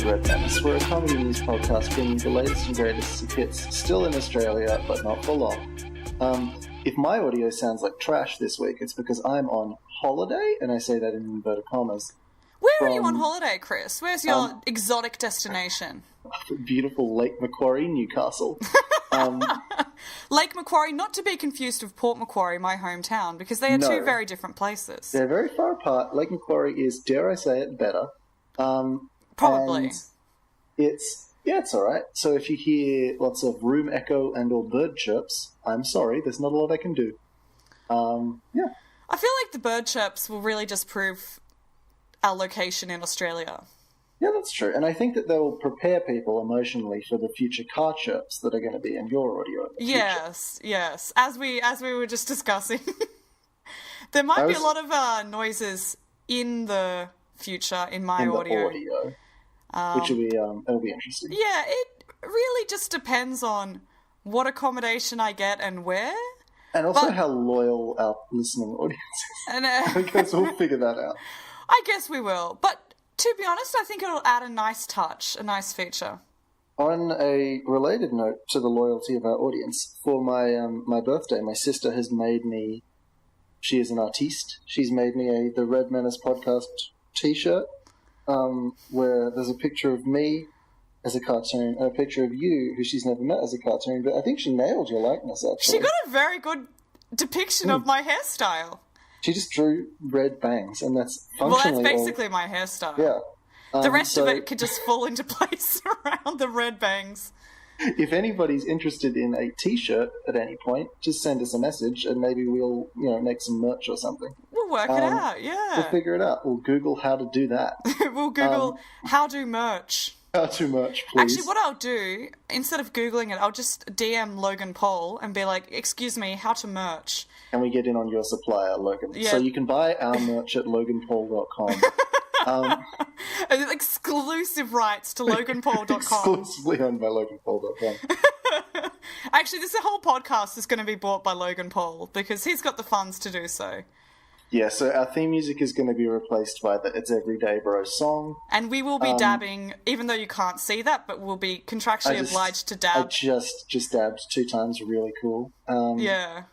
Red Menace. We're a comedy news podcast bringing the latest and greatest hits still in Australia, but not for long. If my audio sounds like trash this week, it's because I'm on holiday, and I say that in inverted commas. Where are you on holiday, Chris? Where's your exotic destination? Beautiful Lake Macquarie, Newcastle. Lake Macquarie, not to be confused with Port Macquarie, my hometown, because they are two very different places. They're very far apart. Lake Macquarie is, dare I say it, better. Probably. It's all right. So if you hear lots of room echo and or bird chirps, I'm sorry, there's not a lot I can do. Yeah. I feel like the bird chirps will really just prove our location in Australia. Yeah, that's true. And I think that they'll prepare people emotionally for the future car chirps that are going to be in your audio. Yes. As we were just discussing. There might be a lot of noises in the future in my audio. Which will be it'll be interesting. Yeah, it really just depends on what accommodation I get and where. And also how loyal our listening audience is. And, I guess we'll figure that out. I guess we will. But to be honest, I think it'll add a nice touch, a nice feature. On a related note to the loyalty of our audience, for my birthday, my sister has made me, she is an artiste, she's made me the Red Menace podcast t-shirt, where there's a picture of me as a cartoon and a picture of you, who she's never met, as a cartoon, but I think she nailed your likeness, actually. She got a very good depiction of my hairstyle. She just drew red bangs, and that's functionally... Well, that's basically my hairstyle. Yeah. The rest of it could just fall into place around the red bangs. If anybody's interested in a t-shirt at any point, just send us a message, and maybe we'll, make some merch or something. We'll work it out, yeah. We'll figure it out. We'll Google how to do that. We'll Google how to merch. How to merch, please. Actually, what I'll do, instead of Googling it, I'll just DM Logan Paul and be like, excuse me, how to merch. And we get in on your supplier, Logan. Yeah. So you can buy our merch at loganpaul.com. Exclusive rights to loganpaul.com. Exclusively owned by loganpaul.com. Actually, this whole podcast is going to be bought by Logan Paul because he's got the funds to do so. Yeah, so our theme music is going to be replaced by the It's Everyday Bro song. And we will be dabbing, even though you can't see that, but we'll be contractually obliged to dab. I just dabbed 2 times, really cool. Yeah.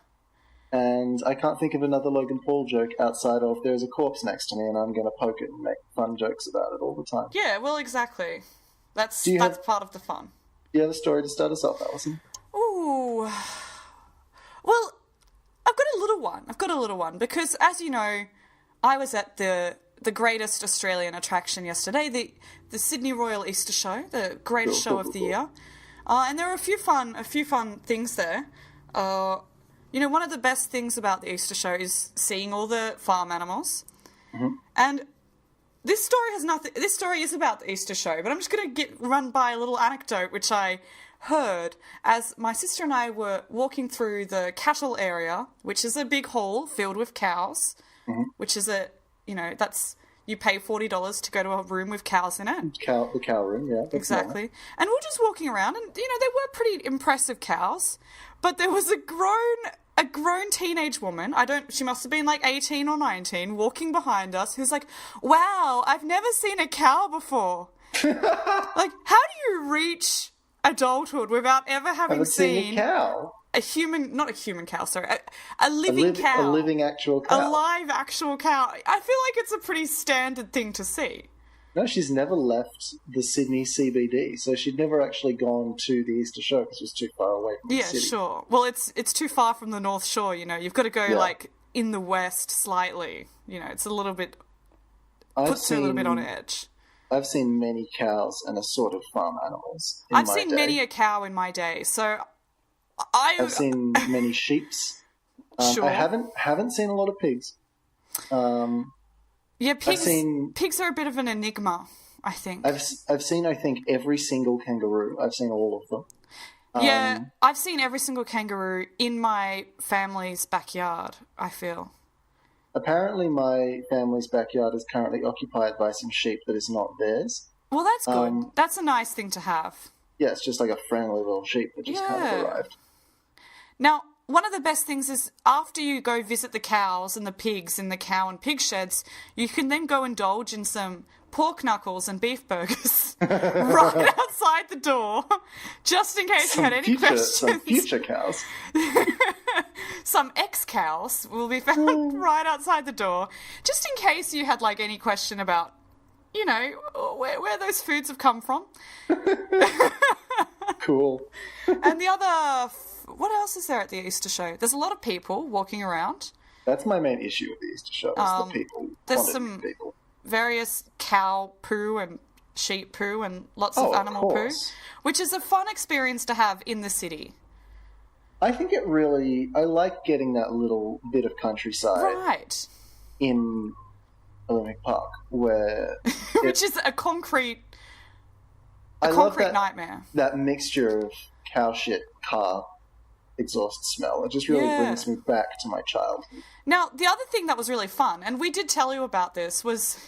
And I can't think of another Logan Paul joke outside of there's a corpse next to me and I'm going to poke it and make fun jokes about it all the time. Yeah, well, exactly. That's part of the fun. Do you have a story to start us off, Alison? Ooh. Well, I've got a little one because, as you know, I was at the greatest Australian attraction yesterday, the Sydney Royal Easter Show, the greatest show of the year. And there were a few fun things there. One of the best things about the Easter show is seeing all the farm animals. Mm-hmm. And this story is about the Easter show, but I'm just going to run by a little anecdote which I heard as my sister and I were walking through the cattle area, which is a big hall filled with cows, which is you pay $40 to go to a room with cows in it. The cow room, yeah. Exactly. Nice. And we're just walking around and, they were pretty impressive cows, but there was a grown teenage woman, she must have been like 18 or 19, walking behind us, who's like, wow, I've never seen a cow before. Like, how do you reach adulthood without ever having seen a cow? Not a human cow, sorry, a living cow. A living actual cow. A live actual cow. I feel like it's a pretty standard thing to see. No, she's never left the Sydney CBD, so she'd never actually gone to the Easter show because it was too far away from the city. Yeah, sure. Well, it's too far from the North Shore, you've got to go, in the west slightly. It's a little bit... puts you a little bit on edge. I've seen many cows and assorted farm animals in my day. I've seen many a cow in my day, so... I've seen many sheeps. Sure. I haven't seen a lot of pigs. Yeah, pigs are a bit of an enigma, I think. I've seen, I think, every single kangaroo. I've seen all of them. Yeah, I've seen every single kangaroo in my family's backyard, I feel. Apparently my family's backyard is currently occupied by some sheep that is not theirs. Well, that's good. That's a nice thing to have. Yeah, it's just like a friendly little sheep that just kind of arrived. Now, one of the best things is after you go visit the cows and the pigs in the cow and pig sheds, you can then go indulge in some pork knuckles and beef burgers right outside the door, just in case you had any questions. Some future cows. Some ex-cows will be found right outside the door, just in case you had, like, any question about, you know, where those foods have come from. Cool. And the other... What else is there at the Easter show? There's a lot of people walking around. That's my main issue with the Easter show, is the people. There's some various cow poo and sheep poo and lots of animal poo, which is a fun experience to have in the city. I think it really... I like getting that little bit of countryside in Olympic Park, where... which is a concrete nightmare. That mixture of cow shit, car exhaust smell. It just really brings me back to my childhood. Now, the other thing that was really fun, and we did tell you about this, was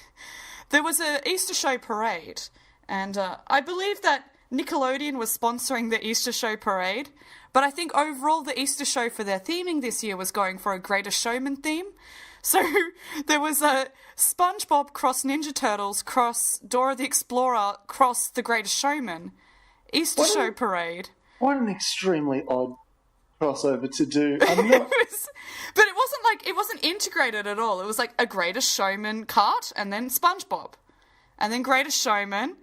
there was an Easter show parade, and I believe that Nickelodeon was sponsoring the Easter show parade, but I think overall the Easter show for their theming this year was going for a Greatest Showman theme. So there was a SpongeBob cross Ninja Turtles cross Dora the Explorer cross The Greatest Showman Easter show parade. What an extremely odd crossover to do. I'm not... But it wasn't integrated at all. It was like a Greatest Showman cart, and then SpongeBob, and then Greatest Showman,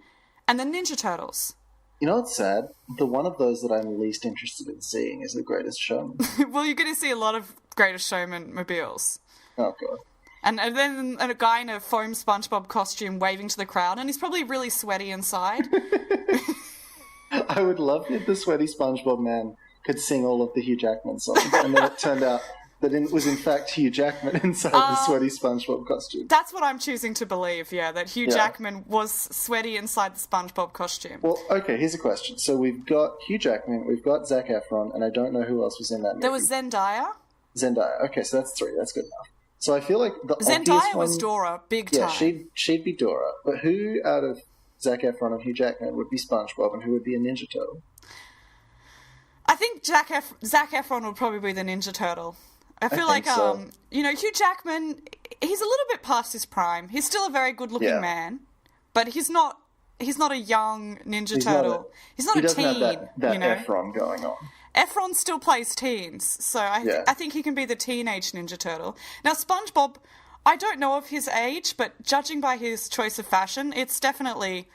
and then Ninja Turtles. You know what's sad? The one of those that I'm least interested in seeing is The Greatest Showman. Well, you're going to see a lot of Greatest Showman mobiles. Oh, God. And then a guy in a foam SpongeBob costume waving to the crowd, and he's probably really sweaty inside. I would love if the sweaty SpongeBob man could sing all of the Hugh Jackman songs, and then it turned out that it was in fact Hugh Jackman inside the sweaty SpongeBob costume. That's what I'm choosing to believe, that Hugh Jackman was sweaty inside the SpongeBob costume. Well, okay, here's a question. So we've got Hugh Jackman, we've got Zac Efron, and I don't know who else was in that movie. There was Zendaya. Okay, so that's 3. That's good enough. So I feel like the Zendaya obvious one, was Dora, big time. Yeah, she'd be Dora. But who out of Zac Efron and Hugh Jackman would be SpongeBob, and who would be a Ninja Turtle? I think Zac Efron would probably be the Ninja Turtle. I feel like, so. Hugh Jackman, he's a little bit past his prime. He's still a very good-looking man, but he's not a young Ninja Turtle. He's not a teen. He doesn't have that Efron going on. Efron still plays teens, so I think he can be the teenage Ninja Turtle. Now, SpongeBob, I don't know of his age, but judging by his choice of fashion, it's definitely,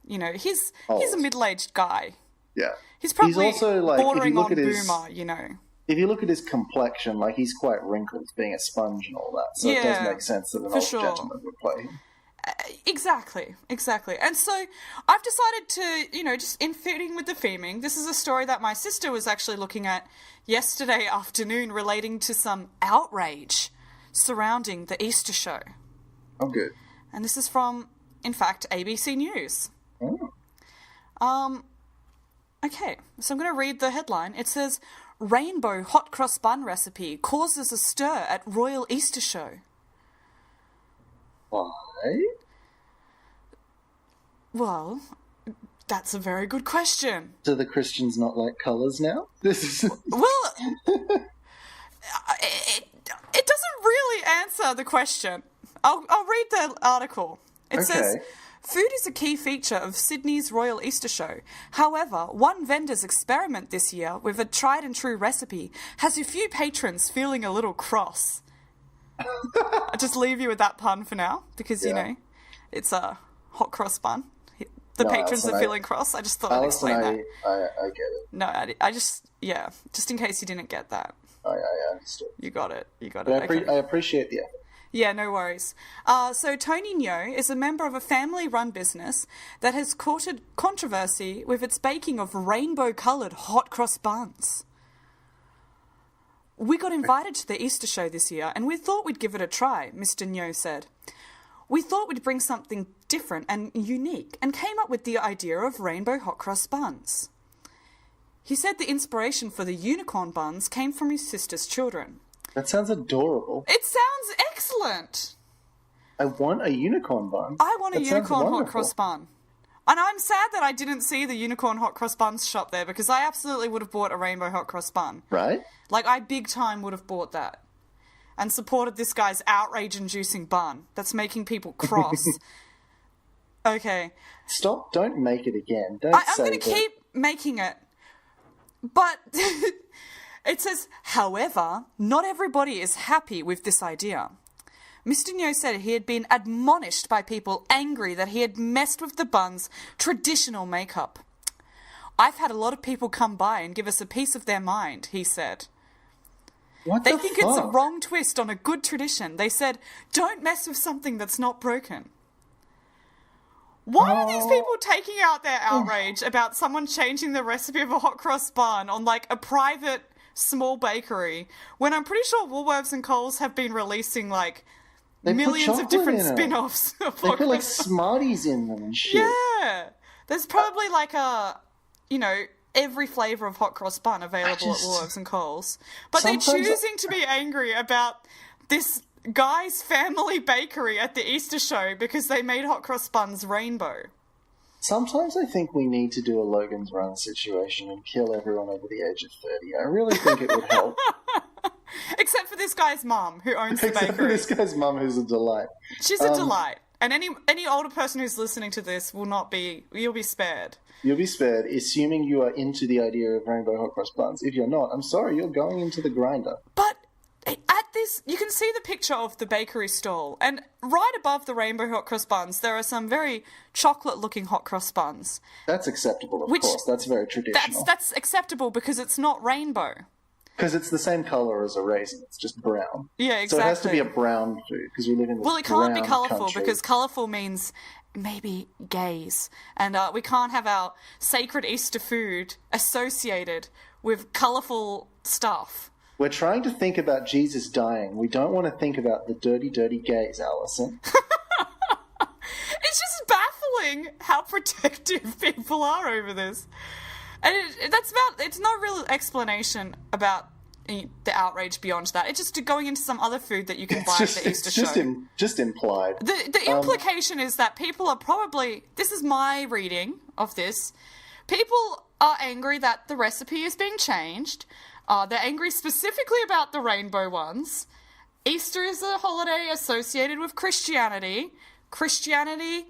he's a middle-aged guy. Yeah. He's probably also, bordering on boomer, If you look at his complexion, he's quite wrinkled, being a sponge and all that. So it does make sense that an old gentleman would play him. Exactly. And so I've decided to, just in fitting with the theming, this is a story that my sister was actually looking at yesterday afternoon relating to some outrage surrounding the Easter show. Oh, good. And this is from, in fact, ABC News. Oh. Okay, so I'm going to read the headline. It says, Rainbow hot cross bun recipe causes a stir at Royal Easter show. Why? Well, that's a very good question. Do the Christians not like colours now? This is... Well, it doesn't really answer the question. I'll read the article. It says, food is a key feature of Sydney's Royal Easter Show. However, one vendor's experiment this year with a tried-and-true recipe has a few patrons feeling a little cross. I'll just leave you with that pun for now, because, it's a hot cross bun. The patrons are feeling cross. I just thought I'd explain that. I get it. No, I just in case you didn't get that. I understood. You got it. I appreciate the effort. Yeah, no worries. So Tony Nyo is a member of a family-run business that has courted controversy with its baking of rainbow-coloured hot cross buns. We got invited to the Easter show this year and we thought we'd give it a try, Mr. Nyo said. We thought we'd bring something different and unique and came up with the idea of rainbow hot cross buns. He said the inspiration for the unicorn buns came from his sister's children. That sounds adorable. It sounds excellent. I want a unicorn bun. I want a unicorn hot cross bun. And I'm sad that I didn't see the unicorn hot cross buns shop there because I absolutely would have bought a rainbow hot cross bun. Right? I big time would have bought that. And supported this guy's outrage-inducing bun that's making people cross. Okay. Stop. Don't make it again. Don't I'm say going to keep making it. But it says, however, not everybody is happy with this idea. Mr. Nyo said he had been admonished by people angry that he had messed with the buns' traditional makeup. I've had a lot of people come by and give us a piece of their mind, he said. What They the think fuck? it's a wrong twist on a good tradition. They said, don't mess with something that's not broken. Why are these people taking out their outrage about someone changing the recipe of a hot cross bun on, like, a private small bakery when I'm pretty sure Woolworths and Coles have been releasing, like, millions of different spin-offs of They hot put, like, cross Smarties in them and shit. Yeah. There's probably, like, every flavour of hot cross bun available at Woolworths and Coles. But they're choosing to be angry about this guy's family bakery at the Easter show because they made hot cross buns rainbow. Sometimes I think we need to do a Logan's Run situation and kill everyone over the age of 30. I really think it would help. Except for this guy's mum, who owns the bakery. Except for this guy's mum, who's a delight. She's a delight. And any older person who's listening to this you'll be spared. You'll be spared, assuming you are into the idea of rainbow hot cross buns. If you're not, I'm sorry, you're going into the grinder. But at this, you can see the picture of the bakery stall, and right above the rainbow hot cross buns, there are some very chocolate-looking hot cross buns. That's acceptable, of course. That's very traditional. That's acceptable because it's not rainbow. Because it's the same colour as a raisin. It's just brown. Yeah, exactly. So it has to be a brown food, because we live in this Well, it can't be colourful, country. because colourful means maybe gays. And we can't have our sacred Easter food associated with colourful stuff. We're trying to think about Jesus dying. We don't want to think about the dirty, dirty gays, Alison. It's just baffling how protective people are over this. And it's no real explanation about the outrage beyond that. It's just going into some other food that you can buy at the Easter show. Just implied. The implication is that people are probably, this is my reading of this, people are angry that the recipe is being changed. They're angry specifically about the rainbow ones. Easter is a holiday associated with Christianity. Christianity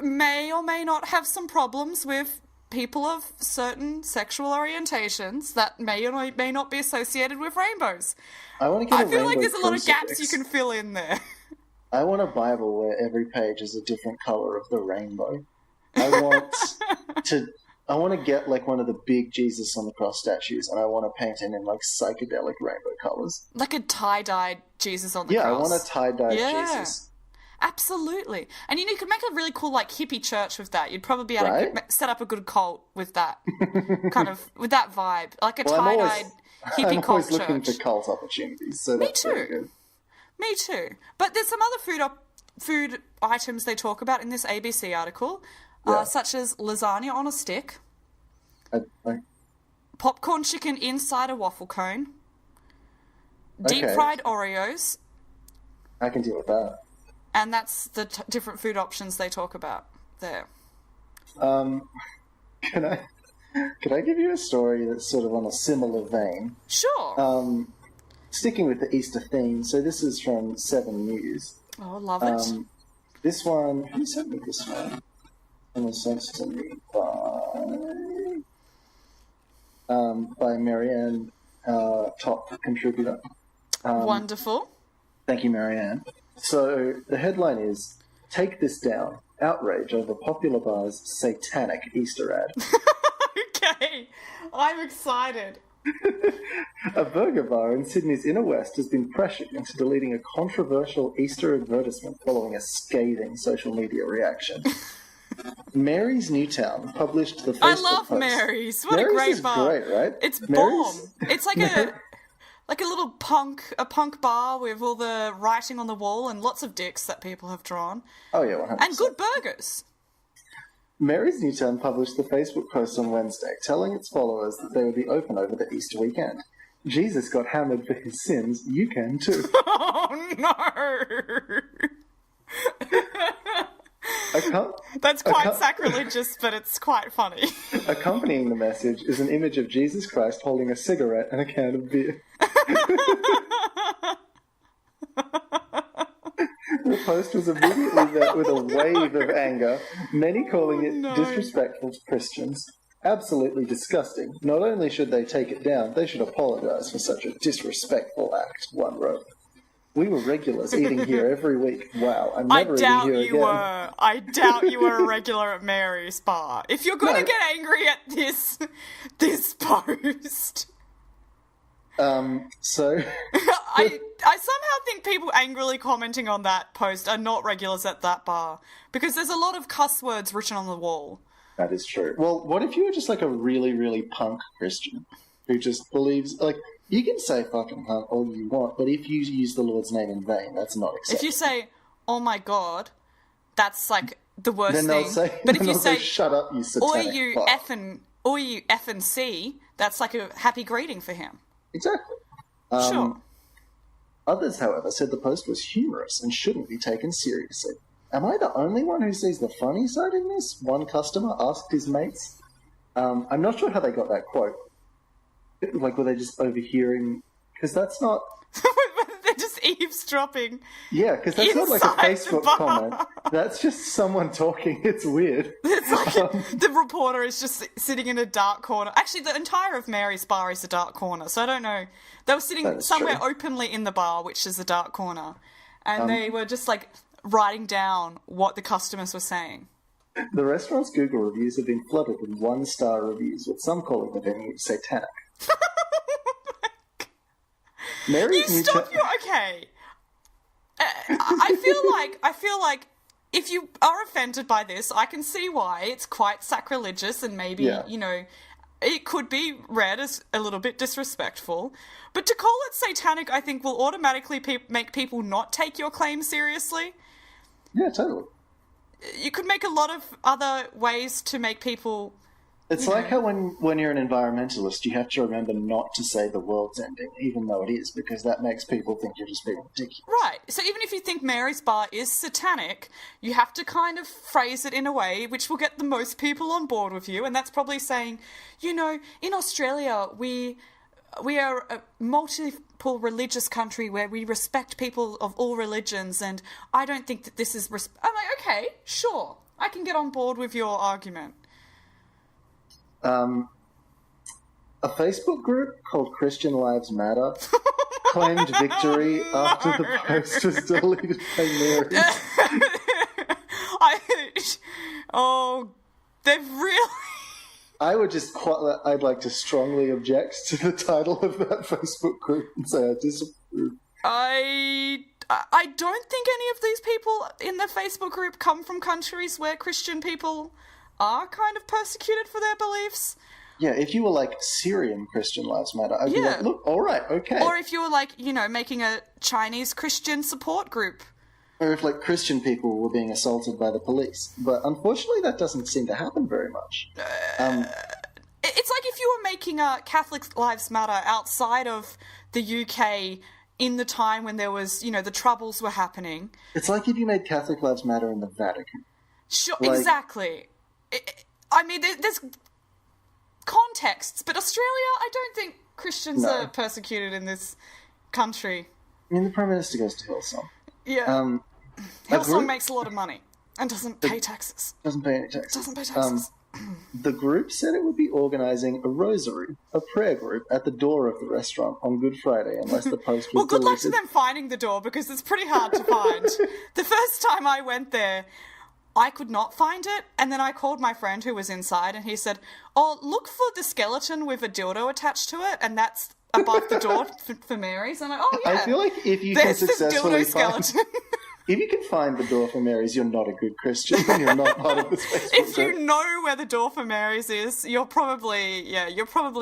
may or may not have some problems with people of certain sexual orientations that may or may not be associated with rainbows. I feel like there's a lot of gaps you can fill in there. I want a Bible where every page is a different colour of the rainbow. I want to get like one of the big Jesus on the cross statues, and I want to paint him in like psychedelic rainbow colours. Like a tie-dyed Jesus on the cross. Yeah, I want a tie-dyed Jesus. Absolutely. And you could make a really cool, like, hippie church with that. You'd probably be able to set up a good cult with that, with that vibe. Like a tie-dyed hippie I'm cult always church. looking for cult opportunities, so that's very good. Me too. But there's some other food items they talk about in this ABC article, such as lasagna on a stick, popcorn chicken inside a waffle cone, deep-fried Oreos. I can deal with that. And that's the different food options they talk about there. Can I give you a story that's sort of on a similar vein? Sure. Sticking with the Easter theme, so this is from 7 News. Oh, love it. This one, who sent me this one? It was sent to me by Marianne, top contributor. Wonderful. Thank you, Marianne. So the headline is, "Take this down. Outrage over popular bar's satanic Easter ad." Okay, I'm excited. A burger bar in Sydney's inner west has been pressured into deleting a controversial Easter advertisement following a scathing social media reaction. Mary's Newtown published the Facebook I love post. Mary's. What Mary's a great is bar. Great, right? It's Mary's? bomb. It's like a little punk bar with all the writing on the wall and lots of dicks that people have drawn. Oh yeah, 100%. And good burgers. Mary's Newtown published the Facebook post on Wednesday, telling its followers that they would be open over the Easter weekend. Jesus got hammered for his sins, you can too. Oh no! That's quite sacrilegious, but it's quite funny. Accompanying the message is an image of Jesus Christ holding a cigarette and a can of beer. The post was immediately met with a wave of anger, many calling it disrespectful to Christians. Absolutely disgusting. Not only should they take it down, they should apologise for such a disrespectful act, one wrote. We were regulars eating here every week. Wow, I'm never eating here again. I doubt you were a regular at Mary's bar. If you're going to get angry at this post... So... I somehow think people angrily commenting on that post are not regulars at that bar, because there's a lot of cuss words written on the wall. That is true. Well, what if you were just like a really, really punk Christian who just believes, like, you can say fucking punk all you want, but if you use the Lord's name in vain, that's not acceptable. If you say, oh my God, that's like the worst then thing. But if you say, shut up, you satanic or you effing C, that's like a happy greeting for him. Exactly. Sure. Others, however, said the post was humorous and shouldn't be taken seriously. Am I the only one who sees the funny side in this? One customer asked his mates. I'm not sure how they got that quote. Like, were they just overhearing? Because that's not... They're just eavesdropping. Yeah, because that's not like a Facebook comment. That's just someone talking. It's weird. It's like the reporter is just sitting in a dark corner. Actually, the entire of Mary's bar is a dark corner, so I don't know. They were sitting somewhere openly in the bar, which is a dark corner, and they were just like writing down what the customers were saying. The restaurant's Google reviews have been flooded with 1-star reviews, with some calling the venue satanic. Mary's okay. I feel like if you are offended by this, I can see why. It's quite sacrilegious, and maybe it could be read as a little bit disrespectful. But to call it satanic, I think, will automatically make people not take your claim seriously. Yeah, totally. You could make a lot of other ways to make people... It's like how when you're an environmentalist, you have to remember not to say the world's ending, even though it is, because that makes people think you're just being ridiculous. Right. So even if you think Mary's bar is satanic, you have to kind of phrase it in a way which will get the most people on board with you, and that's probably saying, in Australia, we are a multiple religious country where we respect people of all religions, and I don't think that this is... I'm like, okay, sure, I can get on board with your argument. A Facebook group called Christian Lives Matter claimed victory after the post was deleted by Mary. They've really... I'd like to strongly object to the title of that Facebook group and say I disapprove. I don't think any of these people in the Facebook group come from countries where Christian people are kind of persecuted for their beliefs. Yeah, if you were like Syrian Christian Lives Matter, I'd be like, look, all right, okay. Or if you were like, making a Chinese Christian support group. Or if like Christian people were being assaulted by the police. But unfortunately that doesn't seem to happen very much. It's like if you were making a Catholic Lives Matter outside of the UK in the time when there was, the Troubles were happening. It's like if you made Catholic Lives Matter in the Vatican. Sure, exactly. There's contexts, but Australia, I don't think Christians are persecuted in this country. I mean, the Prime Minister goes to Hillsong. Yeah. Hillsong makes a lot of money and doesn't pay taxes. Doesn't pay any taxes. The group said it would be organising a rosary, a prayer group, at the door of the restaurant on Good Friday, unless the post was Well, good deleted. luck to them finding the door, because it's pretty hard to find. The first time I went there, I could not find it, and then I called my friend who was inside, and he said, look for the skeleton with a dildo attached to it, and that's above the door for Mary's. And I'm like, I feel like if you can successfully if you can find the door for Mary's, you're not a good Christian, and you're not part of this Facebook If you know where the door for Mary's is, you're probably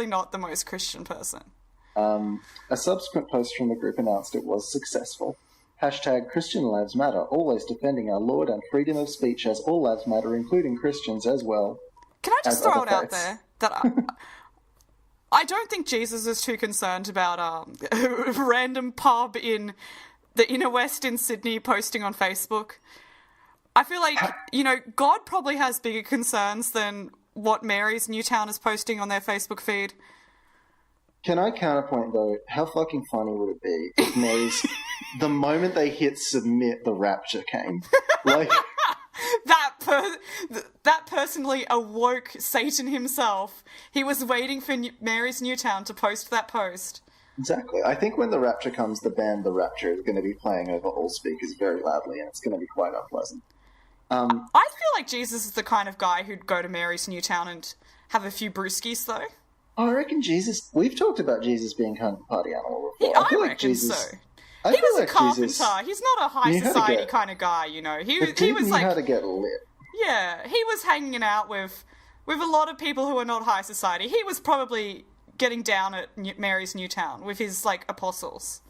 not the most Christian person. A subsequent post from the group announced it was successful. #Christian Lives Matter, always defending our Lord and freedom of speech, as all lives matter, including Christians as well. Can I just throw it out there that I don't think Jesus is too concerned about a random pub in the inner west in Sydney posting on Facebook. I feel like, God probably has bigger concerns than what Mary's Newtown is posting on their Facebook feed. Can I counterpoint, though, how fucking funny would it be if Mary's the moment they hit submit, the rapture came. Like that personally awoke Satan himself. He was waiting for Mary's Newtown to post that post. Exactly. I think when the rapture comes, the band The Rapture is going to be playing over all speakers very loudly, and it's going to be quite unpleasant. I feel like Jesus is the kind of guy who'd go to Mary's Newtown and have a few brewskis, though. I reckon Jesus... We've talked about Jesus being kind of a party animal before. I feel like Jesus... so. He was a carpenter. He's not a high society kind of guy, you know. He was like... how to get lit. Yeah, he was hanging out with a lot of people who are not high society. He was probably getting down at Mary's Newtown with his, like, apostles.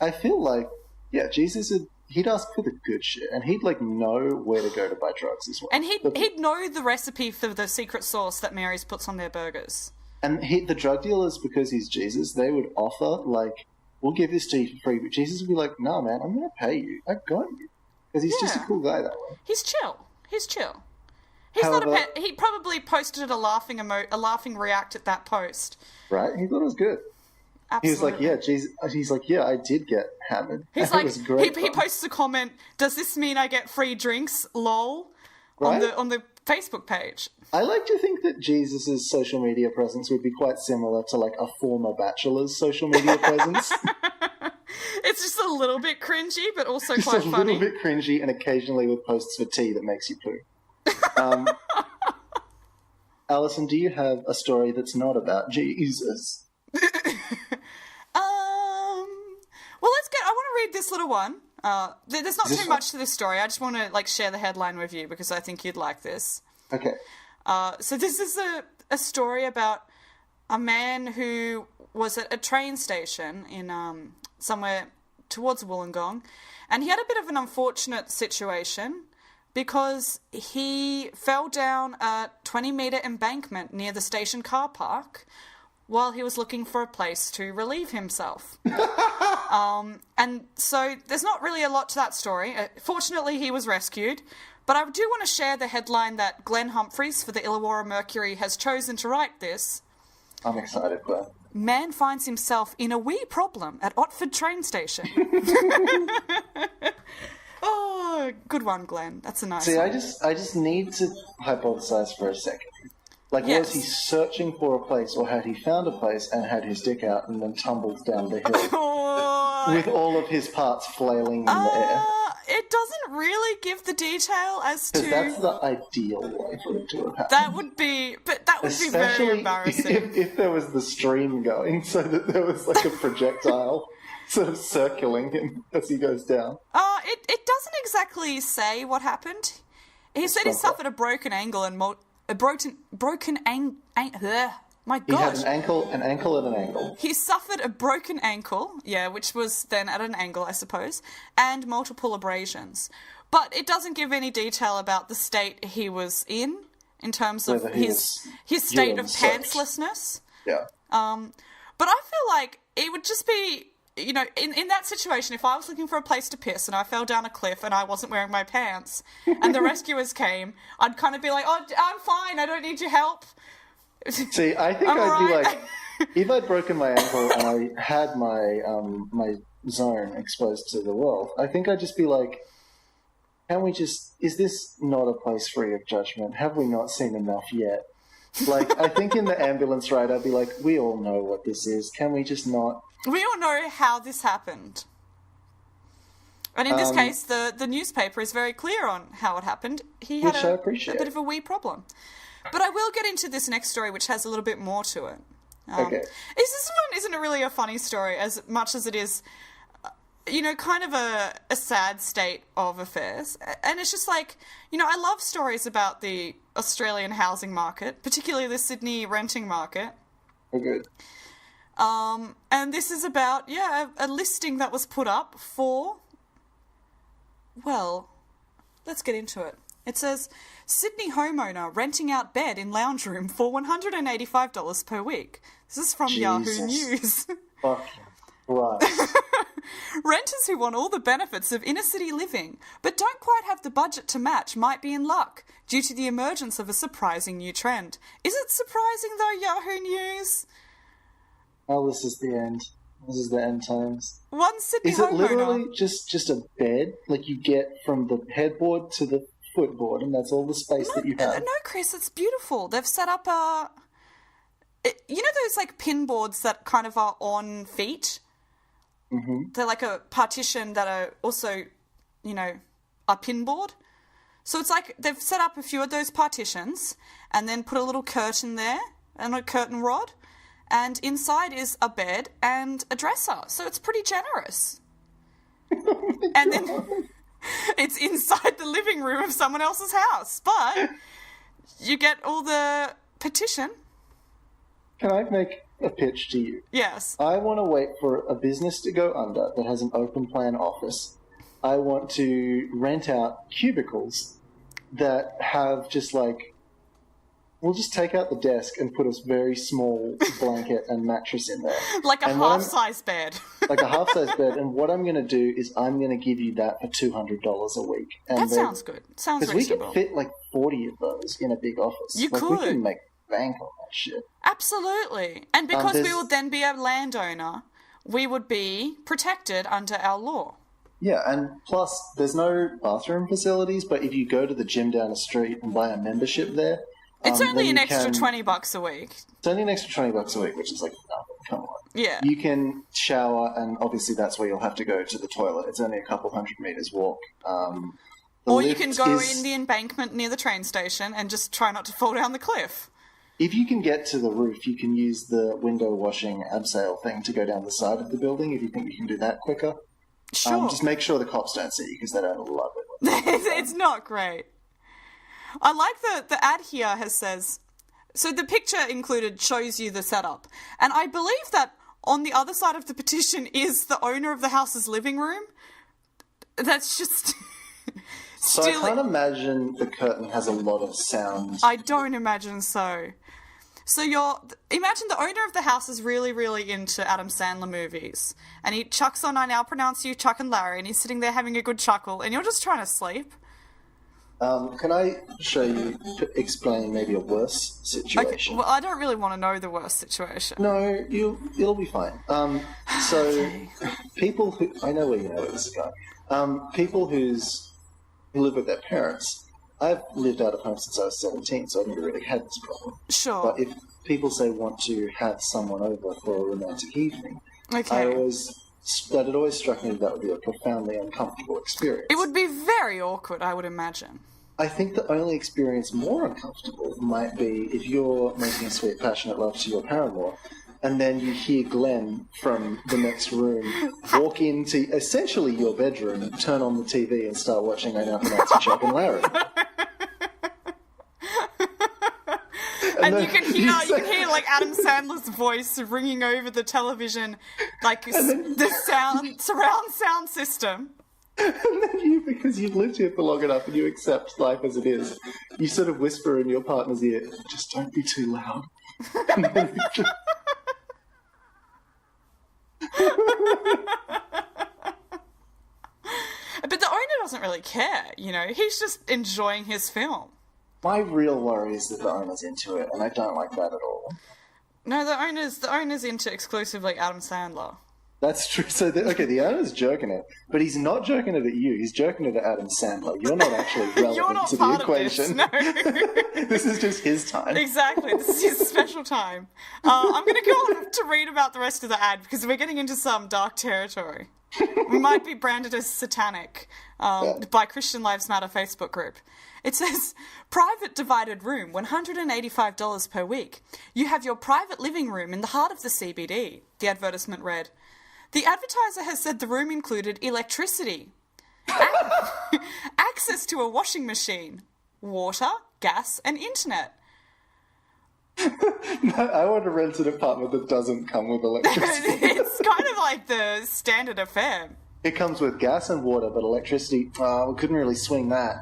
I feel like, yeah, Jesus... He'd ask for the good shit, and he'd, like, know where to go to buy drugs as well. And he'd know the recipe for the secret sauce that Mary's puts on their burgers. And the drug dealers, because he's Jesus, they would offer, like, we'll give this to you for free. But Jesus would be like, no, man, I'm going to pay you. I've got you. Because he's just a cool guy that way. He's chill. However, he probably posted a laughing react at that post. Right? He thought it was good. Absolutely. He was like, yeah, Jesus. He's like, yeah, I did get hammered. He's like, he posts a comment, does this mean I get free drinks? Lol. Right? On the Facebook page. I like to think that Jesus' social media presence would be quite similar to, like, a former bachelor's social media presence. It's just a little bit cringy, but also just quite funny. Just a little bit cringy, and occasionally with posts for tea that makes you poo. Alison, do you have a story that's not about Jesus? Well, I want to read this little one. There's not too much to this story. I just want to, like, share the headline with you because I think you'd like this. Okay. So this is a story about a man who was at a train station in somewhere towards Wollongong, and he had a bit of an unfortunate situation because he fell down a 20-metre embankment near the station car park while he was looking for a place to relieve himself. And so there's not really a lot to that story. Fortunately, he was rescued. But I do want to share the headline that Glenn Humphreys for the Illawarra Mercury has chosen to write this. I'm excited, Glenn. Man finds himself in a wee problem at Otford train station. Oh, good one, Glenn. That's a nice one. I just need to hypothesize for a second. Like, was he searching for a place, or had he found a place and had his dick out and then tumbled down the hill with all of his parts flailing in the air? It doesn't really give the detail as to... Because that's the ideal way for it to have happened. That would be very embarrassing. If there was the stream going, so that there was, like, a projectile sort of circling him as he goes down. It doesn't exactly say what happened. He said he suffered a broken ankle and... My gosh. He had an ankle at an angle. He suffered a broken ankle, which was then at an angle, I suppose, and multiple abrasions. But it doesn't give any detail about the state he was in terms of his state of pantslessness. Yeah. But I feel like it would just be, you know, in that situation, if I was looking for a place to piss and I fell down a cliff and I wasn't wearing my pants and the rescuers came, I'd kind of be like, oh, I'm fine, I don't need your help. See, I think I'd be like, if I'd broken my ankle and I had my my zone exposed to the world, I think I'd just be like, is this not a place free of judgment? Have we not seen enough yet? Like, I think in the ambulance ride, I'd be like, we all know what this is. Can we just not? We all know how this happened. And in this case, the newspaper is very clear on how it happened. He had a bit of a wee problem. But I will get into this next story, which has a little bit more to it. Okay. This one isn't really a funny story as much as it is, you know, kind of a sad state of affairs. And it's just like, you know, I love stories about the Australian housing market, particularly the Sydney renting market. Oh, good. And this is about, a listing that was put up for, well, let's get into it. It says, Sydney homeowner renting out bed in lounge room for $185 per week. This is from Yahoo News. Fucking Christ. Renters who want all the benefits of inner city living, but don't quite have the budget to match, might be in luck due to the emergence of a surprising new trend. Is it surprising though, Yahoo News? Oh, this is the end. This is the end times. One Sydney Is it homeowner. literally just a bed? Like you get from the headboard to the footboard, and that's all the space that you have? No, Chris, it's beautiful. They've set up you know those like pin boards that kind of are on feet? Mm-hmm. They're like a partition that are also, you know, a pin board. So it's like they've set up a few of those partitions and then put a little curtain there and a curtain rod. And inside is a bed and a dresser. So it's pretty generous. And then it's inside the living room of someone else's house. But you get all the petition. Can I make a pitch to you? Yes. I want to wait for a business to go under that has an open plan office. I want to rent out cubicles that have just like... We'll just take out the desk and put a very small blanket and mattress in there. Like a half-size bed. Like a half-size bed. And what I'm going to do is I'm going to give you that for $200 a week. And that sounds good. Sounds reasonable. Because we could fit like 40 of those in a big office. You could. We can make bank on that shit. Absolutely. And because we would then be a landowner, we would be protected under our law. Yeah, and plus there's no bathroom facilities, but if you go to the gym down the street and buy a membership there... It's only an extra $20 a week. It's only an extra $20 a week, which is like nothing. Come on. Yeah. You can shower, and obviously that's where you'll have to go to the toilet. It's only a couple hundred meters walk. Or you can go in the embankment near the train station and just try not to fall down the cliff. If you can get to the roof, you can use the window washing abseil thing to go down the side of the building if you think you can do that quicker. Sure. Just make sure the cops don't see you because they don't love it. It's not great. I like the ad here says, so the picture included shows you the setup. And I believe that on the other side of the petition is the owner of the house's living room. That's just... So I can't imagine the curtain has a lot of sound. I don't imagine so. So imagine the owner of the house is really, really into Adam Sandler movies. And he chucks on I Now Pronounce You Chuck and Larry, and he's sitting there having a good chuckle, and you're just trying to sleep. Can I explain maybe a worse situation? Okay, well, I don't really want to know the worst situation. No, it'll be fine. Okay. People who... I know where you know where this is going. People who live with their parents... I've lived out of home since I was 17, so I've never really had this problem. Sure. But if people say want to have someone over for a romantic evening, Okay. It always struck me that would be a profoundly uncomfortable experience. It would be very awkward, I would imagine. I think the only experience more uncomfortable might be if you're making sweet, passionate love to your paramour, and then you hear Glenn from the next room walk into essentially your bedroom, turn on the TV, and start watching I Now Pronounce You Chuck and Larry. And you can hear like Adam Sandler's voice ringing over the television, like the surround sound system. And then you, because you've lived here for long enough and you accept life as it is, you sort of whisper in your partner's ear, just don't be too loud. And then But the owner doesn't really care, you know. He's just enjoying his film. my real worry is that the owner's into it, and I don't like that at all. No, the owner's into exclusively Adam Sandler. That's true. So, the owner's jerking it, but he's not jerking it at you. He's jerking it at Adam Sandler. You're not actually relevant You're not to the part equation. of this, no. This is just his time. Exactly. This is his special time. I'm going to go on to read about the rest of the ad because we're getting into some dark territory. We might be branded as satanic by Christian Lives Matter Facebook group. It says, private divided room, $185 per week. You have your private living room in the heart of the CBD, the advertisement read. The advertiser has said the room included electricity, access to a washing machine, water, gas, and internet. I want to rent an apartment that doesn't come with electricity. It's kind of like the standard affair. It comes with gas and water, but electricity, we couldn't really swing that.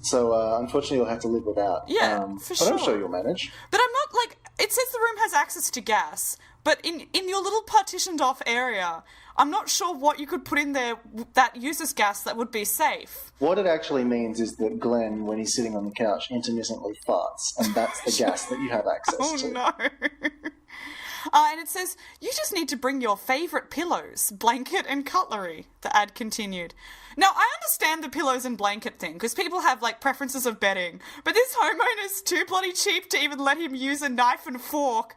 So, unfortunately, you'll have to live without. Yeah, for sure. But I'm sure you'll manage. But I'm not, like... It says the room has access to gas, but in your little partitioned off area, I'm not sure what you could put in there that uses gas that would be safe. What it actually means is that Glenn, when he's sitting on the couch, intermittently farts, and that's the gas that you have access to. Oh, no. And it says, you just need to bring your favourite pillows, blanket and cutlery, the ad continued. Now, I understand the pillows and blanket thing, because people have, like, preferences of bedding, but this homeowner's too bloody cheap to even let him use a knife and fork.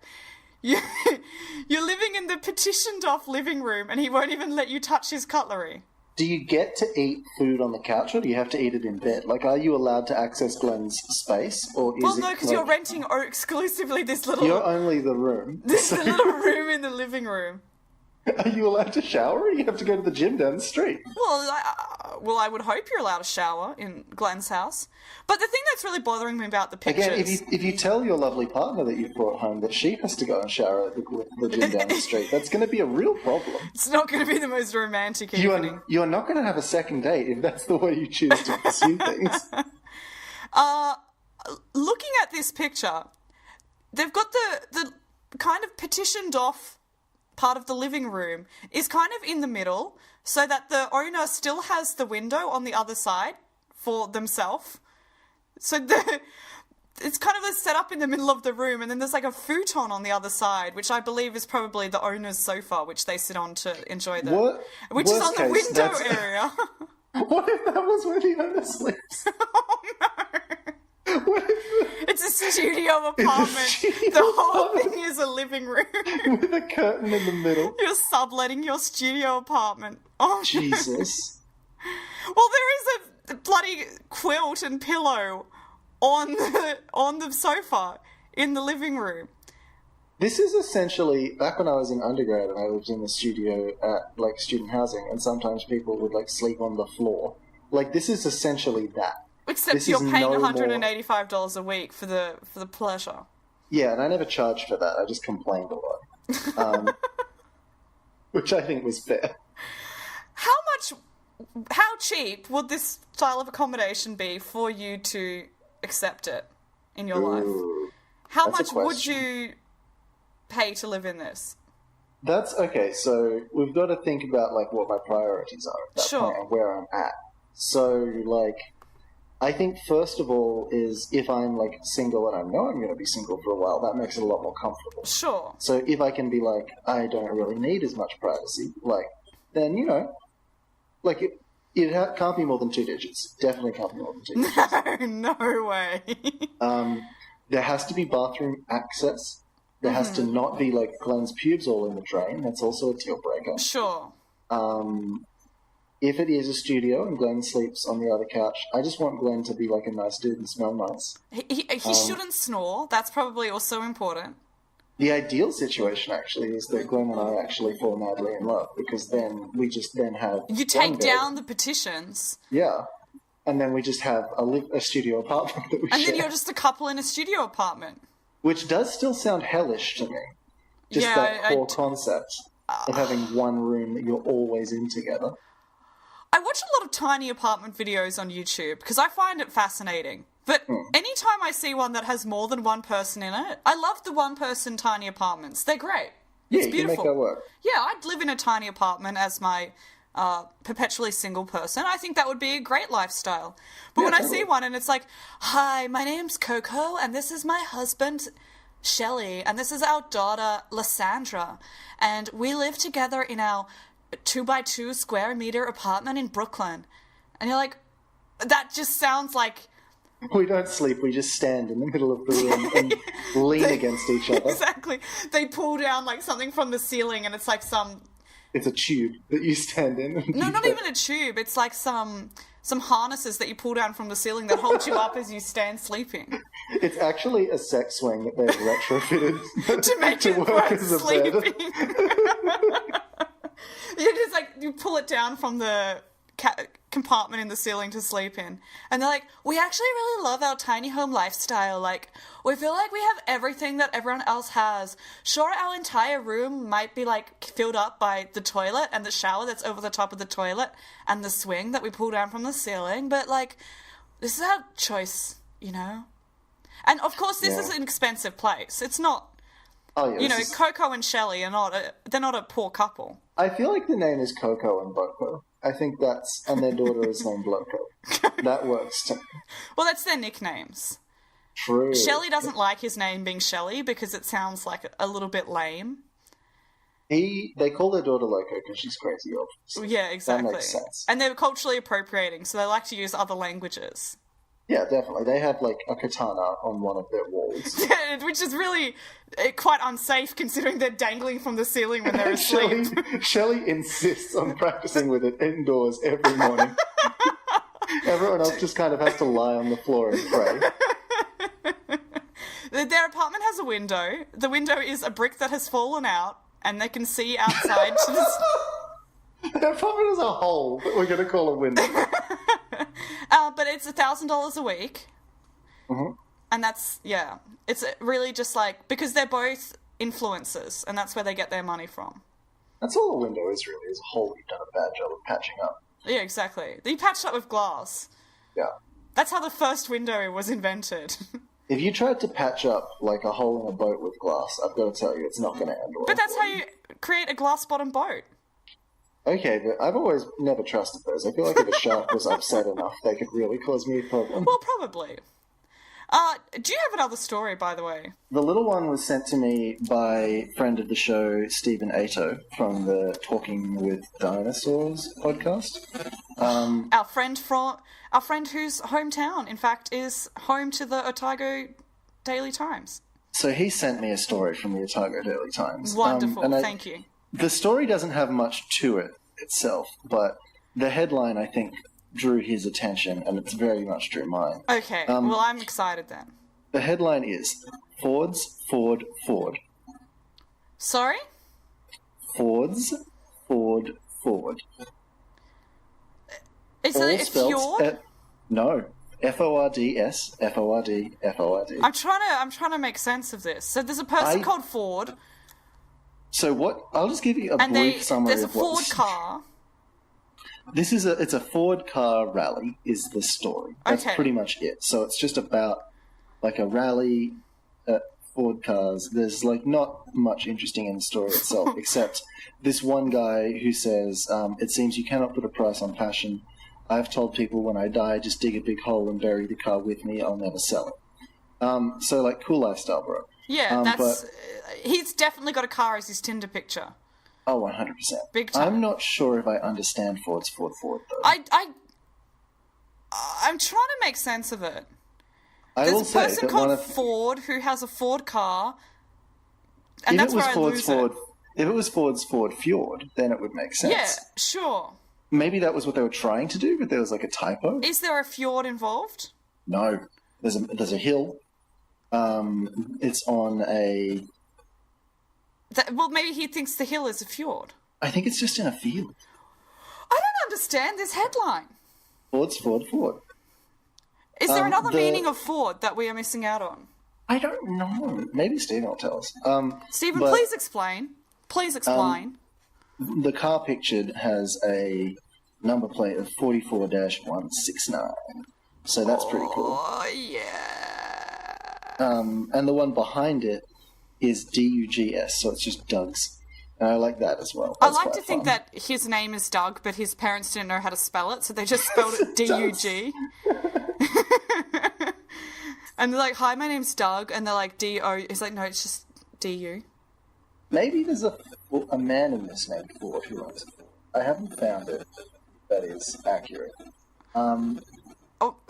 You're living in the petitioned-off living room, and he won't even let you touch his cutlery. Do you get to eat food on the couch, or do you have to eat it in bed? Like, are you allowed to access Glenn's space, or is well, no, because you're renting exclusively this little... You're only the room. This little room in the living room. Are you allowed to shower, or do you have to go to the gym down the street? Well, I would hope you're allowed to shower in Glenn's house. But the thing that's really bothering me about the pictures... Again, if you tell your lovely partner that you've brought home that she has to go and shower at the gym down the street, that's going to be a real problem. It's not going to be the most romantic evening. You're not going to have a second date if that's the way you choose to pursue things. Looking at this picture, they've got the kind of petitioned off part of the living room is kind of in the middle, so that the owner still has the window on the other side for themselves. So it's kind of set up in the middle of the room, and then there's like a futon on the other side, which I believe is probably the owner's sofa, which they sit on to enjoy which is on the window area. What if that was where the owner sleeps? Oh no! It's a studio apartment. The whole thing is a living room. With a curtain in the middle. You're subletting your studio apartment. Oh, Jesus. No. Well, there is a bloody quilt and pillow on the sofa in the living room. This is essentially, back when I was in undergrad and I lived in the studio at, like, student housing, and sometimes people would, like, sleep on the floor. Like, this is essentially that. Except this you're paying $185 a week for the pleasure. Yeah, and I never charged for that. I just complained a lot. Which I think was fair. How cheap would this style of accommodation be for you to accept it in your life? How much would you pay to live in this? That's okay. So we've got to think about, like, what my priorities are at that point and where I'm at. So, like, I think first of all is if I'm, like, single and I know I'm going to be single for a while, that makes it a lot more comfortable. Sure. So if I can be like, I don't really need as much privacy, like, then, you know, like, it can't be more than 2 digits. Definitely can't be more than 2 digits. No way. There has to be bathroom access. There has to not be, like, Glenn's pubes all in the drain. That's also a deal breaker. Sure. If it is a studio and Glenn sleeps on the other couch, I just want Glenn to be, like, a nice dude and smell nice. He shouldn't snore. That's probably also important. The ideal situation, actually, is that Glenn and I actually fall madly in love, because then we just then have... You take down the petitions. Yeah. And then we just have a studio apartment that we share. And then you're just a couple in a studio apartment. Which does still sound hellish to me. Just that core concept of having one room that you're always in together. I watch a lot of tiny apartment videos on YouTube because I find it fascinating. But anytime I see one that has more than one person in it, I love the one-person tiny apartments. They're great. It's beautiful. You can make that work. Yeah, I'd live in a tiny apartment as my perpetually single person. I think that would be a great lifestyle. But when I see one and it's like, hi, my name's Coco, and this is my husband, Shelley, and this is our daughter, Lysandra, and we live together in our 2x2 square meter apartment in Brooklyn. And you're like, that just sounds like... We don't sleep, we just stand in the middle of the room and lean against each other. Exactly. They pull down, like, something from the ceiling and it's like some... It's a tube that you stand in. No, not even a tube. It's like some harnesses that you pull down from the ceiling that hold you up as you stand sleeping. It's actually a sex swing that they've retrofitted to make it work sleeping. You just, like, you pull it down from the compartment in the ceiling to sleep in. And they're like, we actually really love our tiny home lifestyle. Like, we feel like we have everything that everyone else has. Sure, our entire room might be, like, filled up by the toilet and the shower that's over the top of the toilet and the swing that we pull down from the ceiling, but, like, this is our choice, you know? And, of course, this is an expensive place. It's not... you know, Coco and Shelley are they're not a poor couple. I feel like the name is Coco and Boko. I think and their daughter is named Loco. That works too. Well, that's their nicknames. True. Shelley doesn't like his name being Shelley because it sounds like a little bit lame. They call their daughter Loco because she's crazy, obviously. Yeah, exactly. That makes sense. And they're culturally appropriating, so they like to use other languages. Yeah, definitely. They have, like, a katana on one of their walls. Which is really quite unsafe considering they're dangling from the ceiling when they're asleep. Shelley insists on practicing with it indoors every morning. Everyone else just kind of has to lie on the floor and pray. Their apartment has a window. The window is a brick that has fallen out, and they can see outside to the... Their apartment is a hole that we're going to call a window. But it's $1,000 a week. Mm-hmm. And that's, yeah. It's really just like... Because they're both influencers, and that's where they get their money from. That's all a window is, really, is a hole you've done a bad job of patching up. Yeah, exactly. You patched up with glass. Yeah. That's how the first window was invented. If you tried to patch up, like, a hole in a boat with glass, I've got to tell you, it's not going to end well. But that's how you create a glass-bottom boat. Okay, but I've always never trusted those. I feel like if a shark was upset enough, they could really cause me a problem. Well, probably. Do you have another story, by the way? The little one was sent to me by friend of the show, Stephen Ato, from the Talking with Dinosaurs podcast. Our friend whose hometown, in fact, is home to the Otago Daily Times. So he sent me a story from the Otago Daily Times. Wonderful, thank you. The story doesn't have much to it itself, but the headline, I think, drew his attention, and it's very much drew mine. Okay, well, I'm excited then. The headline is, Fords, Ford, Ford. Sorry? Fords, Ford, Ford. Is it a fjord? No. Fords, Ford, Ford. I'm trying to make sense of this. So there's a person called Ford. So what? I'll just give you a brief summary there's a of what... Ford car. It's a Ford car rally is the story. That's Okay. pretty much it. So it's just about like a rally at Ford cars. There's like not much interesting in the story itself, except this one guy who says, it seems you cannot put a price on passion. I've told people when I die, just dig a big hole and bury the car with me. I'll never sell it. So like cool lifestyle, bro. Yeah, he's definitely got a car as his Tinder picture. Oh, 100%. Big time. I'm not sure if I understand Ford, though. I'm trying to make sense of it. There's a person called Ford who has a Ford car, and that's where I lose it. If it was Ford's Ford Fjord, then it would make sense. Yeah, sure. Maybe that was what they were trying to do, but there was like a typo. Is there a fjord involved? No. There's a hill. It's on a... Well, maybe he thinks the hill is a fjord. I think it's just in a field. I don't understand this headline. Ford's Ford. Is there another meaning of Ford that we are missing out on? I don't know. Maybe Stephen will tell us. Stephen, please explain. Please explain. The car pictured has a number plate of 44-169. So that's pretty cool. Oh, yeah. And the one behind it is DUGS, so it's just Doug's. And I like that as well. That's I like to think fun. that his name is Doug, but his parents didn't know how to spell it, so they just spelled it D-U-G. And they're like, hi, my name's Doug, and they're like, D-O. He's like, no, it's just D-U. Maybe there's a man in this named Ford who owns it. I haven't found it that is accurate. But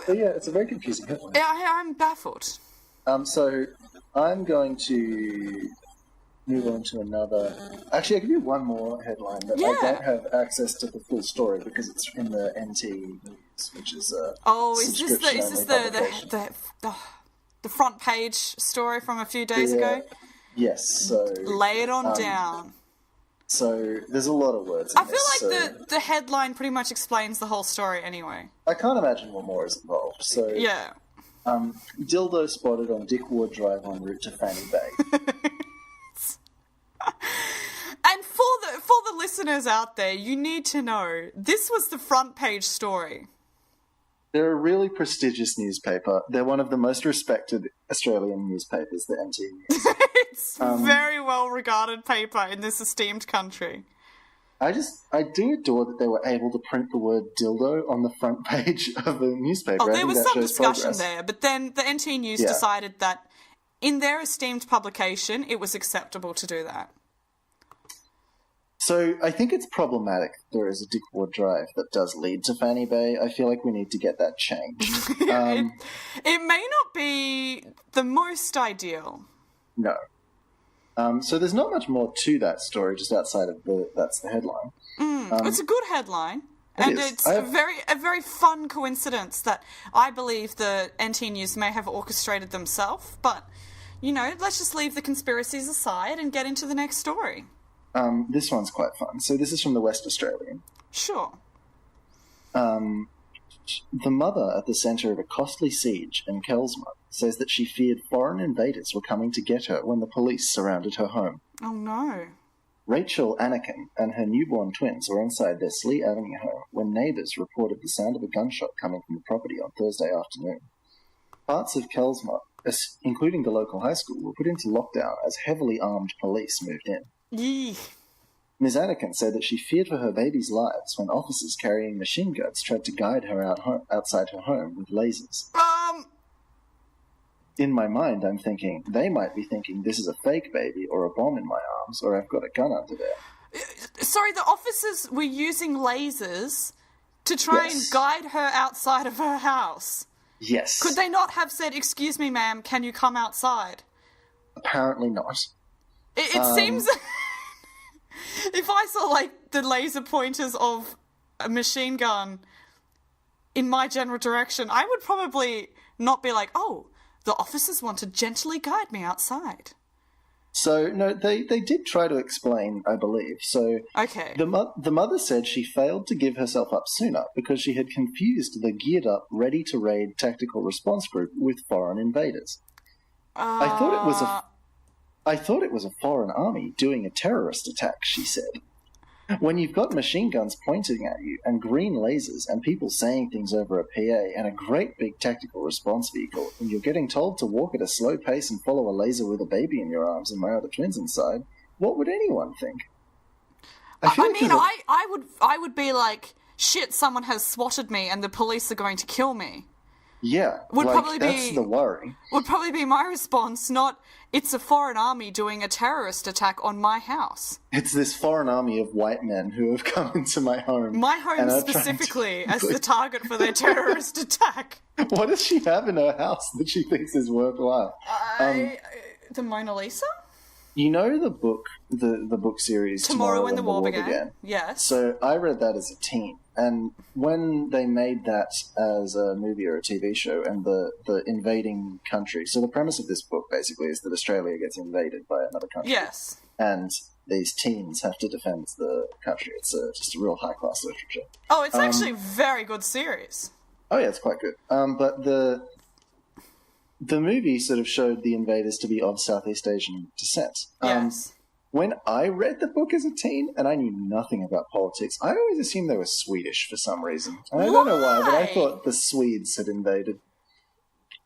yeah, it's a very confusing headline. Yeah, I'm baffled. So I'm going to move on to another... Actually, I'll give you one more headline, but I don't have access to the full story because it's in the NT News, which is a is this the front page story from a few days ago? Yes, so... Lay it on down. So there's a lot of words in I feel like the headline pretty much explains the whole story anyway. I can't imagine what more is involved. So yeah. Dildo spotted on Dick Ward Drive en route to Fanny Bay. And for the listeners out there, you need to know, this was the front page story. They're a really prestigious newspaper. They're one of the most respected Australian newspapers, the NT News. It's a very well regarded paper in this esteemed country. I do adore that they were able to print the word dildo on the front page of the newspaper. Oh, there was some discussion progress there, but then the NT News decided that in their esteemed publication, it was acceptable to do that. So I think it's problematic there is a Dick Ward Drive that does lead to Fanny Bay. I feel like we need to get that changed. It may not be the most ideal. No. So there's not much more to that story, just outside of that's the headline. It's a good headline. And it's a very fun coincidence that I believe the NT News may have orchestrated themselves. But, let's just leave the conspiracies aside and get into the next story. This one's quite fun. So this is from the West Australian. Sure. The mother at the centre of a costly siege in Kelsma says that she feared foreign invaders were coming to get her when the police surrounded her home. Oh, no. Rachel Anakin and her newborn twins were inside their Slee Avenue home when neighbours reported the sound of a gunshot coming from the property on Thursday afternoon. Parts of Kelsma, including the local high school, were put into lockdown as heavily armed police moved in. Yee. Ms. Anakin said that she feared for her baby's lives when officers carrying machine guns tried to guide her outside her home with lasers. In my mind, I'm thinking, they might be thinking this is a fake baby or a bomb in my arms or I've got a gun under there. Sorry, the officers were using lasers to try and guide her outside of her house. Yes. Could they not have said, "Excuse me, ma'am, can you come outside"? Apparently not. It seems... If I saw, the laser pointers of a machine gun in my general direction, I would probably not be like, oh, the officers want to gently guide me outside. So, no, they did try to explain, I believe. So, okay. The mother said she failed to give herself up sooner because she had confused the geared-up, ready-to-raid tactical response group with foreign invaders. I thought it was a foreign army doing a terrorist attack, she said. When you've got machine guns pointing at you and green lasers and people saying things over a PA and a great big tactical response vehicle, and you're getting told to walk at a slow pace and follow a laser with a baby in your arms and my other twins inside, what would anyone think? I would be like, shit, someone has swatted me and the police are going to kill me. Yeah, that's the worry. Would probably be my response, not, it's a foreign army doing a terrorist attack on my house. It's this foreign army of white men who have come into my home. My home specifically, as the target for their terrorist attack. What does she have in her house that she thinks is worthwhile? The Mona Lisa? You know the book, the book series Tomorrow When the War Began? Yes. So I read that as a teen, and when they made that as a movie or a TV show, and the invading country, so the premise of this book basically is that Australia gets invaded by another country. Yes. And these teens have to defend the country. It's just a real high-class literature. Oh, it's actually a very good series. Oh yeah, it's quite good. But the movie sort of showed the invaders to be of Southeast Asian descent. Yes. When I read the book as a teen, and I knew nothing about politics, I always assumed they were Swedish for some reason. And I don't know why, but I thought the Swedes had invaded.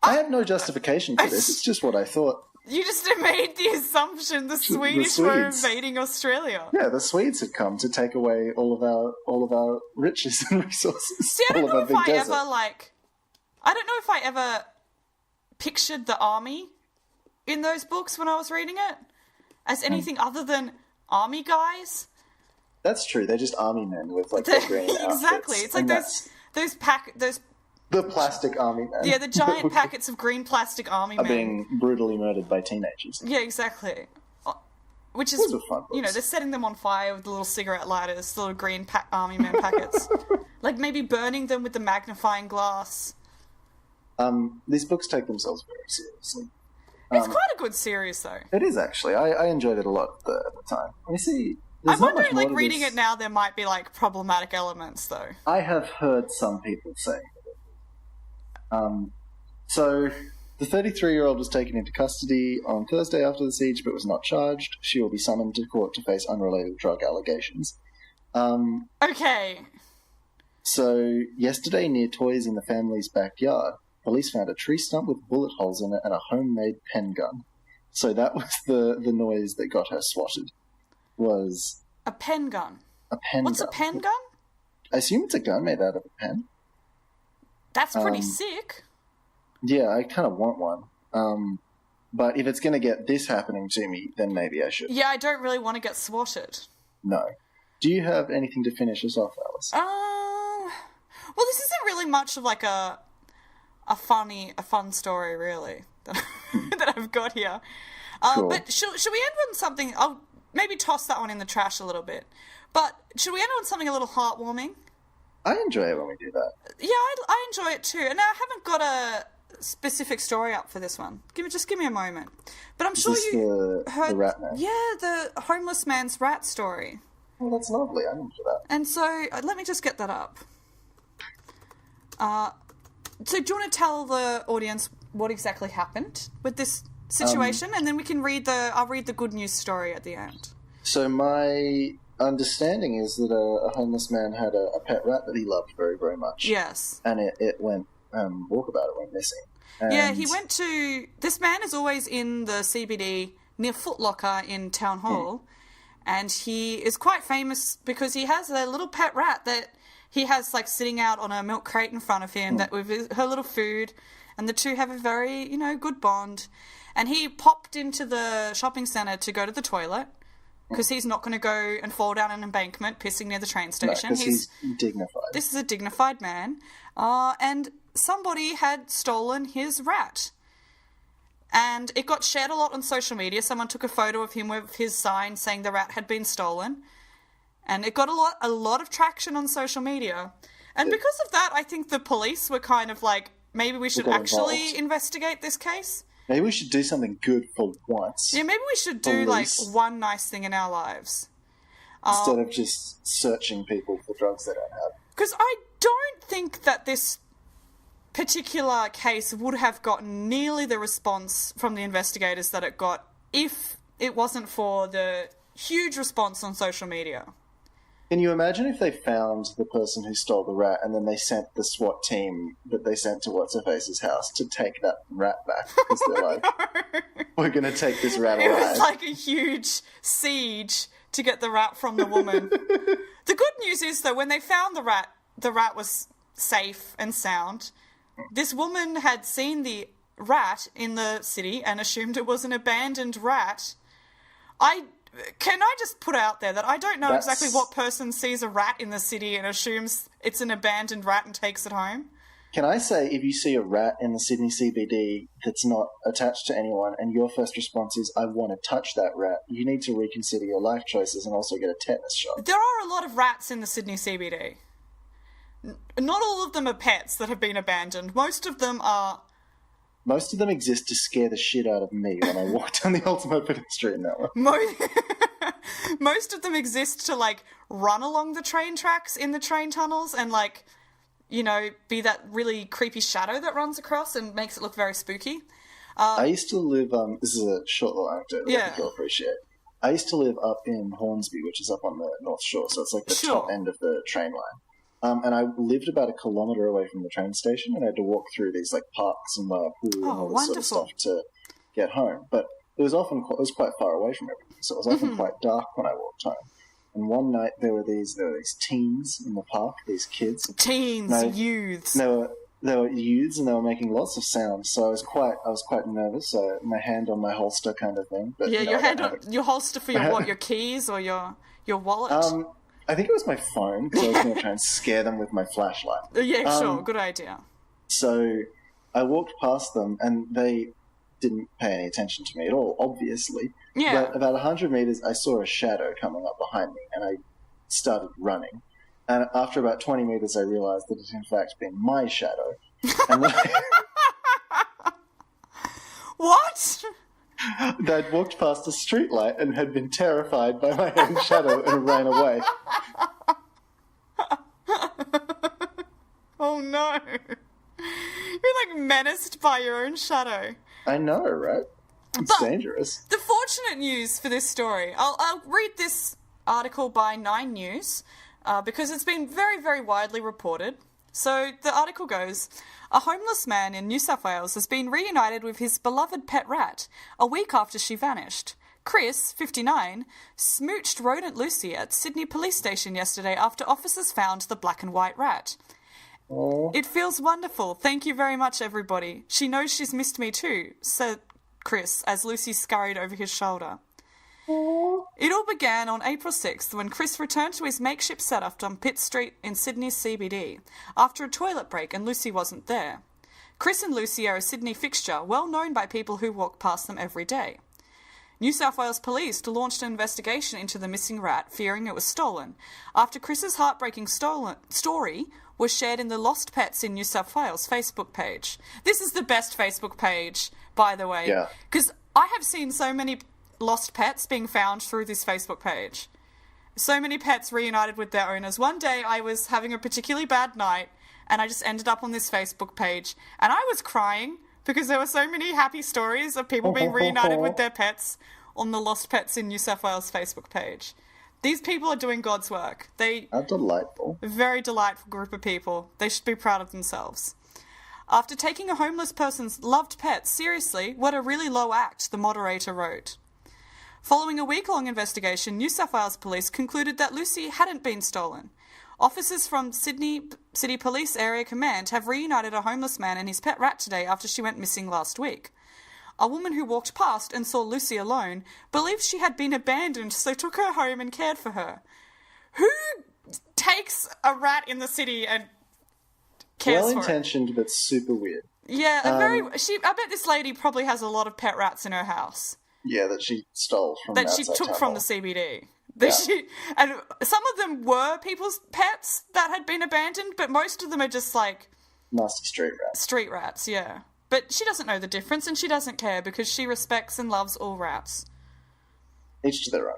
I have no justification for this, it's just what I thought. You just made the assumption the Swedish were invading Australia. Yeah, the Swedes had come to take away all of our riches and resources. See, I don't know if I ever pictured the army in those books when I was reading it as anything other than army guys. That's true. They're just army men with their green outfits. Exactly. It's like those the plastic army men. Yeah, the giant packets of green plastic army men are being brutally murdered by teenagers. Yeah, exactly. Which is, they're setting them on fire with the little cigarette lighters, the little green army men packets. Maybe burning them with the magnifying glass. These books take themselves very seriously. It's quite a good series, though. It is, actually. I enjoyed it a lot at the time. You see, I'm wondering, reading it now, there might be, problematic elements, though. I have heard some people say that. So, the 33-year-old was taken into custody on Thursday after the siege, but was not charged. She will be summoned to court to face unrelated drug allegations. Okay. So, yesterday, near toys in the family's backyard, police found a tree stump with bullet holes in it and a homemade pen gun. So that was the noise that got her swatted. Was a pen gun? A pen What's gun. a pen gun? I assume it's a gun made out of a pen. That's pretty sick. Yeah, I kind of want one. But if it's going to get this happening to me, then maybe I should. Yeah, I don't really want to get swatted. No. Do you have anything to finish us off, Alice? Well, this isn't really much of like a fun story, really, that I've got here. Cool. But should we end on something? I'll maybe toss that one in the trash a little bit. But should we end on something a little heartwarming? I enjoy it when we do that. Yeah, I enjoy it too. And now I haven't got a specific story up for this one. Just give me a moment. But I'm sure you heard the rat man? Yeah, the homeless man's rat story. Oh, that's lovely. I'm into that. And so let me just get that up. So do you want to tell the audience what exactly happened with this situation, and then we can I'll read the good news story at the end. So my understanding is that a homeless man had a pet rat that he loved very, very much. Yes. And it went, walkabout, it went missing. And yeah, he went to... This man is always in the CBD near Foot Locker in Town Hall, and he is quite famous because he has a little pet rat that he has like sitting out on a milk crate in front of him that with her little food, and the two have a very, good bond. And he popped into the shopping centre to go to the toilet because he's not going to go and fall down an embankment pissing near the train station. No, he's dignified. This is a dignified man. And somebody had stolen his rat. And it got shared a lot on social media. Someone took a photo of him with his sign saying the rat had been stolen. And it got a lot of traction on social media. And because of that, I think the police were kind of like, maybe we should actually investigate this case. Maybe we should do something good for once. Yeah, maybe we should do like one nice thing in our lives. Instead of just searching people for drugs they don't have. Because I don't think that this particular case would have gotten nearly the response from the investigators that it got if it wasn't for the huge response on social media. Can you imagine if they found the person who stole the rat and then they sent the SWAT team that they sent to What's-Her-Face's house to take that rat back? Because they're like, we're going to take this rat alive. It was like a huge siege to get the rat from the woman. The good news is, though, when they found the rat was safe and sound. This woman had seen the rat in the city and assumed it was an abandoned rat. Can I just put out there that I don't know exactly what person sees a rat in the city and assumes it's an abandoned rat and takes it home? Can I say, if you see a rat in the Sydney CBD that's not attached to anyone and your first response is, I want to touch that rat, you need to reconsider your life choices and also get a tetanus shot. There are a lot of rats in the Sydney CBD. Not all of them are pets that have been abandoned. Most of them exist to scare the shit out of me when I walk down the ultimate pedestrian network. Most of them exist to, like, run along the train tracks in the train tunnels and, like, be that really creepy shadow that runs across and makes it look very spooky. I used to live, this is a short little anecdote that I think you'll appreciate. I used to live up in Hornsby, which is up on the North Shore, so it's like the top end of the train line. And I lived about 1 kilometre away from the train station, and I had to walk through these like parks and pool and all this sort of stuff to get home. But it was quite far away from everything, so it was often quite dark when I walked home. And one night there were these teens in the park, these kids. Youths. They were youths, and they were making lots of sounds. So I was quite nervous. So my hand on my holster, kind of thing. But, your hand on your holster for your keys or your wallet. I think it was my phone, because I was going to try and scare them with my flashlight. Yeah, sure. Good idea. So I walked past them, and they didn't pay any attention to me at all, obviously. Yeah. But about 100 metres, I saw a shadow coming up behind me, and I started running. And after about 20 metres, I realised that it had in fact been my shadow. And then What? I'd walked past a streetlight and had been terrified by my own shadow and ran away. Oh no. You're like menaced by your own shadow. I know, right? It's dangerous. The fortunate news for this story, I'll read this article by 9 News because it's been very, very widely reported. So the article goes, a homeless man in New South Wales has been reunited with his beloved pet rat a week after she vanished. Chris, 59, smooched rodent Lucy at Sydney Police Station yesterday after officers found the black and white rat. Aww. It feels wonderful. Thank you very much, everybody. She knows she's missed me too, said Chris as Lucy scurried over his shoulder. Aww. It all began on April 6th when Chris returned to his makeshift setup on Pitt Street in Sydney's CBD after a toilet break and Lucy wasn't there. Chris and Lucy are a Sydney fixture, well known by people who walk past them every day. New South Wales Police launched an investigation into the missing rat, fearing it was stolen, after Chris's heartbreaking story was shared in the Lost Pets in New South Wales Facebook page. This is the best Facebook page, by the way, because I have seen so many lost pets being found through this Facebook page. So many pets reunited with their owners. One day I was having a particularly bad night and I just ended up on this Facebook page and I was crying because there were so many happy stories of people being reunited with their pets on the Lost Pets in New South Wales Facebook page. These people are doing God's work. They are delightful. A very delightful group of people. They should be proud of themselves. After taking a homeless person's loved pet seriously, what a really low act, the moderator wrote. Following a week-long investigation, New South Wales Police concluded that Lucy hadn't been stolen. Officers from Sydney City Police Area Command have reunited a homeless man and his pet rat today after she went missing last week. A woman who walked past and saw Lucy alone believes she had been abandoned, so took her home and cared for her. Who takes a rat in the city and cares for it? Well-intentioned, but super weird. Yeah, I bet this lady probably has a lot of pet rats in her house. Yeah, that she stole from that she took from the CBD. And some of them were people's pets that had been abandoned, but most of them are just like nasty street rats. Street rats, yeah. But she doesn't know the difference, and she doesn't care because she respects and loves all rats. Each to their own.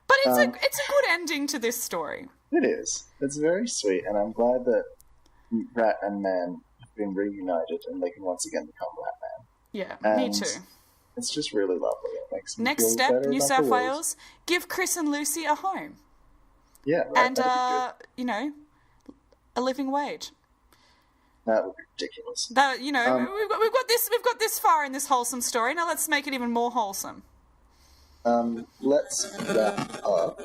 But it's a good ending to this story. It is. It's very sweet, and I'm glad that Rat and Man have been reunited, and they can once again become Rat Man. Yeah, me too. It's just really lovely. It makes me Next feel step, better New about South the world. Wales, give Chris and Lucy a home. Yeah, right. And a living wage. That would be ridiculous. We've got this far in this wholesome story. Now let's make it even more wholesome. Let's wrap up.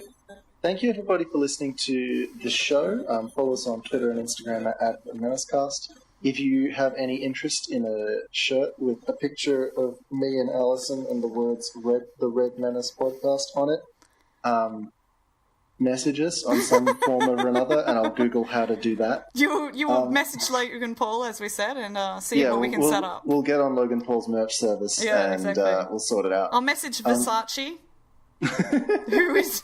Thank you, everybody, for listening to the show. Follow us on Twitter and Instagram at @menacecast. If you have any interest in a shirt with a picture of me and Alison and the words "The Red Menace Podcast" on it, message us on some form or another, and I'll Google how to do that. You will message Logan Paul, as we said, and see what we can set up. We'll get on Logan Paul's merch service and we'll sort it out. I'll message Versace, who is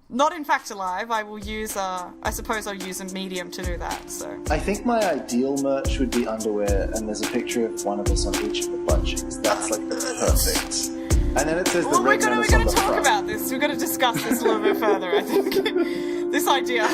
not in fact alive. I will use, I suppose I'll use a medium to do that. So I think my ideal merch would be underwear, and there's a picture of one of us on each of the butt cheeks. That's like the perfect. And then it says the Red Menace on the front. We're going to talk about this. We're going to discuss this a little bit further, I think. This idea.